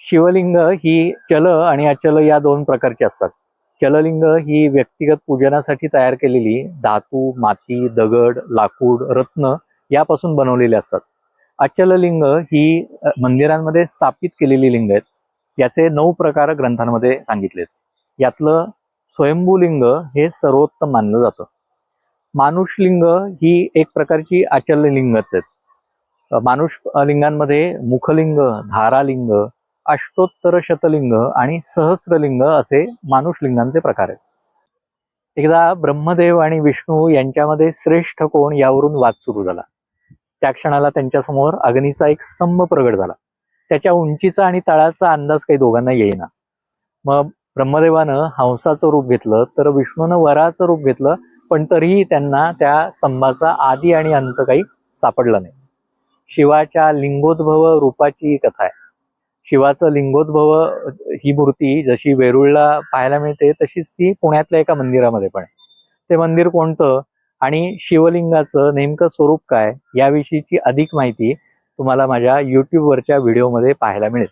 शिवलिंग ही चल आणि अचल या दोन प्रकारची असतात. चललिंग ही व्यक्तिगत पूजनासाठी तयार केलेली धातू, माती, दगड, लाकूड, रत्न यापासून बनवलेली असतात. अचल लिंग ही मंदिरांमध्ये स्थापित केलेली लिंग आहेत. याचे 9 प्रकार ग्रंथांमध्ये सांगितलेत. यातलं स्वयंभूलिंग हे सर्वोत्तम मानलं जातं. मानुषलिंग ही एक प्रकारची अचल लिंगच आहेत. मानुष लिंगांमध्ये मुखलिंग, धारालिंग, अष्टोत्तर शतलिंग आणि सहस्रलिंग असे मानुषलिंगांचे प्रकार आहेत. एकदा ब्रह्मदेव आणि विष्णू यांच्यामध्ये श्रेष्ठ कोण यावरून वाद सुरू झाला. त्या क्षणाला त्यांच्यासमोर अग्नीचा एक स्तंभ प्रगट झाला. त्याच्या उंचीचा आणि तळाचा अंदाज काही दोघांना येईना. मग ब्रह्मदेवानं हंसाचं रूप घेतलं, तर विष्णूनं वराचं रूप घेतलं, पण तरीही त्यांना त्या स्तंभाचा आदी आणि अंत काही सापडला नाही. शिवाच्या लिंगोद्भव रूपाची ही कथा आहे. शिवाचं लिंगोद्भव ही मूर्ती जशी वेरूळला पाहायला मिळते, तशीच ती पुण्यातल्या एका मंदिरामध्ये पण आहे. ते मंदिर कोणतं आणि शिवलिंगाचं नेमकं स्वरूप काय याविषयीची अधिक माहिती तुम्हाला माझ्या यूट्यूबवरच्या व्हिडिओमध्ये पाहायला मिळेल.